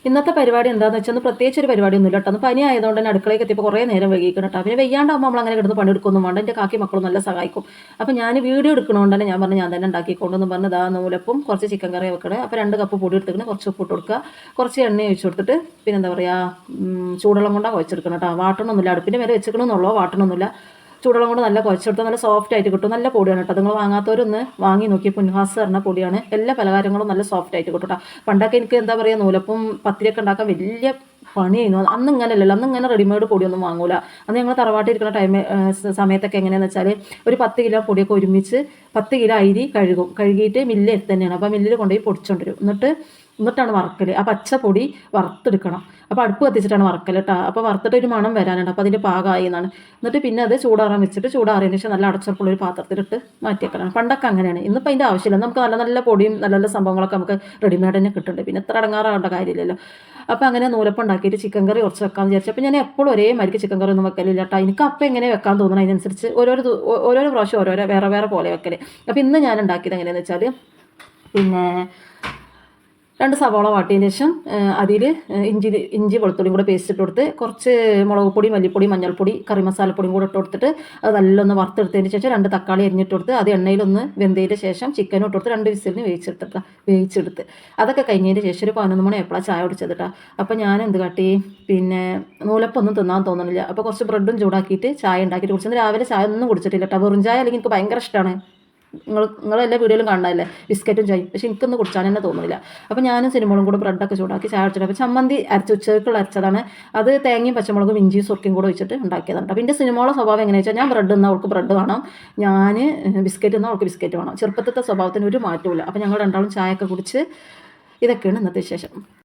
ഇന്നത്തെ പരിപാടി എന്താണെന്ന് വെച്ചാൽ പ്രത്യേകിച്ച് ഒരു പരിപാടിയൊന്നുമില്ല കേട്ടോ. പനി ആയതുകൊണ്ട് തന്നെ അടുക്കളയ്ക്ക് എത്തിയപ്പോൾ കുറേ നേരം വൈകിക്കണം കേട്ടോ. പിന്നെ വെയ്യാണ്ടാകുമ്പോൾ നമ്മൾ അങ്ങനെ കിടന്ന് പണിയെടുക്കൊന്നും വേണ്ട. എൻ്റെ കാക്കി മക്കളും നല്ല സഹായിക്കും. അപ്പോൾ ഞാൻ വീഡിയോ എടുക്കണോണ്ട് തന്നെ ഞാൻ പറഞ്ഞു ഞാൻ തന്നെ ഉണ്ടാക്കിക്കൊണ്ടെന്ന് പറഞ്ഞ് ദാ നൂലപ്പും കുറച്ച് ചിക്കൻ കറി വെക്കണേ. അപ്പോൾ 2 കപ്പ് പൊടി എടുത്തിട്ട് കുറച്ച് ഉപ്പ് ഇട്ട് കൊടുക്കുക, കുറച്ച് എണ്ണ ഒഴിച്ച് കൊടുത്തിട്ട് പിന്നെ എന്താ പറയുക ചൂടുവെള്ളം കൊണ്ടാണ് കുഴച്ചെടുക്കണം കേട്ടോ. വാട്ടണമൊന്നുമില്ല, അടുപ്പിൻ്റെ മേലെ വെച്ചിക്കണമെന്നുള്ളൂ, വാട്ടണമൊന്നുമില്ല. ചൂടുവെള്ളം കൊണ്ട് നല്ല കുഴച്ചെടുത്താൽ നല്ല സോഫ്റ്റ് ആയിട്ട് കിട്ടും. നല്ല പൊടിയാണ് കേട്ടോ. നിങ്ങൾ വാങ്ങാത്തവരൊന്ന് വാങ്ങി നോക്കി. പുൻഹാസ് പറഞ്ഞ പൊടിയാണ്. എല്ലാ പലഹാരങ്ങളും നല്ല സോഫ്റ്റ് ആയിട്ട് കിട്ടും കേട്ടോ. പണ്ടൊക്കെ എനിക്ക് എന്താ പറയുക നൂലപ്പം പത്തിരിയൊക്കെ ഉണ്ടാക്കാൻ വലിയ പണിയായിരുന്നു. അന്ന് ഇങ്ങനെ അല്ലല്ലോ, അന്ന് ഇങ്ങനെ റെഡിമെയ്ഡ് പൊടിയൊന്നും വാങ്ങൂല. അന്ന് ഞങ്ങൾ തറവാട്ടിൽ ഇരിക്കുന്ന സമയത്തൊക്കെ എങ്ങനെയാണെന്ന് വെച്ചാൽ ഒരു 10 കിലോ പൊടിയൊക്കെ ഒരുമിച്ച് 10 കിലോ അരി കഴുകിയിട്ട് മില്ലിൽ എത്തി തന്നെയാണ്. അപ്പോൾ മില്ലിൽ കൊണ്ടുപോയി പൊടിച്ചുകൊണ്ടിരും. എന്നിട്ടാണ് വറക്കൽ. ആ പച്ച പൊടി വറുത്തെടുക്കണം. അപ്പോൾ അടുപ്പ് കത്തിച്ചിട്ടാണ് വറക്കൽ കേട്ടോ. അപ്പോൾ വറുത്തിട്ട് ഒരു മണം വരാനുണ്ട്. അപ്പോൾ അതിൻ്റെ പാകമായി എന്നാണ്. എന്നിട്ട് പിന്നെ അത് ചൂടാറാൻ വെച്ചിട്ട് ചൂടാറിയതിന് ശേഷം നല്ല അടച്ചുറപ്പുള്ളൊരു പാത്രത്തിലിട്ട് മാറ്റിയേക്കണം. പണ്ടൊക്കെ അങ്ങനെയാണ്. ഇന്നിപ്പോൾ അതിൻ്റെ ആവശ്യമില്ല. നമുക്ക് നല്ല നല്ല പൊടിയും നല്ല നല്ല സംഭവങ്ങളൊക്കെ നമുക്ക് റെഡിമെയ്ഡ് തന്നെ കിട്ടുന്നുണ്ട്. പിന്നെ ഇത്ര അടങ്ങാറാവേണ്ട കാര്യമില്ലല്ലോ. അപ്പോൾ അങ്ങനെ നൂലപ്പം ഉണ്ടാക്കിയിട്ട് ചിക്കൻ കറി കുറച്ച് വെക്കാമെന്ന് വിചാരിച്ചു. അപ്പോൾ ഞാൻ എപ്പോഴും ഒരേ മരിക്ക് ചിക്കൻ കറി ഒന്നും വെക്കലില്ല കേട്ടോ. എനിക്ക് അപ്പം എങ്ങനെ വെക്കാൻ തോന്നണം അതിനനുസരിച്ച് ഓരോരോ പ്രാവശ്യം വേറെ പോലെ വെക്കൽ. അപ്പോൾ ഇന്ന് ഞാൻ ഉണ്ടാക്കിയത് എങ്ങനെയാണെന്ന് വെച്ചാൽ പിന്നെ 2 സവാള വാട്ടിയതിന് ശേഷം അതിൽ ഇഞ്ചി വെളുത്തുള്ളിയും കൂടെ പേസ്റ്റ് ഇട്ട് കൊടുത്ത് കുറച്ച് മുളക് പൊടി, മല്ലിപ്പൊടി, മഞ്ഞൾപ്പൊടി, കറി മസാലപ്പൊടിയും കൂടെ ഇട്ട് കൊടുത്തിട്ട് അത് നല്ലൊന്ന് വറുത്തെടുത്തതിന് ശേഷം 2 തക്കാളി അരിഞ്ഞിട്ട് കൊടുത്ത് അത് എണ്ണയിലൊന്ന് വെന്തതിന് ശേഷം ചിക്കനും ഇട്ട് കൊടുത്ത് 2 വിസിലിന് വേവിച്ചെടുത്ത് അതൊക്കെ കഴിഞ്ഞതിന് ശേഷം ഒരു 11 മണി എപ്പോഴാണ് ചായ കുടിച്ചത് കേട്ടോ. അപ്പോൾ ഞാൻ എന്ത് കാട്ടി പിന്നെ നൂലപ്പൊന്നും തിന്നാൻ തോന്നുന്നില്ല. അപ്പോൾ കുറച്ച് ബ്രെഡും ചൂടാക്കിയിട്ട് ചായ ഉണ്ടാക്കിയിട്ട് കുടിച്ചത്. രാവിലെ ചായ ഒന്നും കുടിച്ചിട്ടില്ല കേട്ടോ. വെറും ചായ അല്ലെങ്കിൽ എനിക്ക് ഭയങ്കര ഇഷ്ടമാണ്. നിങ്ങളെല്ലാ വീഡിയോയിലും കാണാനല്ലേ ബിസ്ക്കറ്റും ചായ, പക്ഷേ എനിക്കൊന്നും കുടിച്ചാൽ തന്നെ തോന്നുന്നില്ല. അപ്പോൾ ഞാനും സിനിമകളും കൂടെ ബ്രെഡൊക്കെ ചൂടാക്കി ചായ കുടിച്ചിട്ട് അപ്പോൾ ചമ്മന്തി ഉച്ചയ്ക്കുള്ള അരച്ചതാണ്. അത് തേങ്ങയും പച്ചമുളകും ഇഞ്ചിയും സുർക്കയും കൂടെ വെച്ചിട്ട് ഉണ്ടാക്കിയതാണ്. അപ്പോൾ എൻ്റെ സിനിമകളുടെ സ്വഭാവം എങ്ങനെയാണെന്ന് വെച്ചാൽ ഞാൻ ബ്രെഡ് എന്നാൽ അവൾക്ക് ബ്രെഡ് വേണം, ഞാൻ ബിസ്ക്കറ്റ് എന്നാൽ അവൾക്ക് ബിസ്ക്കറ്റ് വേണം. ചെറുപ്പത്തെ സ്വഭാവത്തിന് ഒരു മാറ്റമില്ല. അപ്പോൾ ഞങ്ങൾ രണ്ടാളും ചായയൊക്കെ കുടിച്ച് ഇതൊക്കെയാണ് ഇന്നത്തെ വിശേഷം.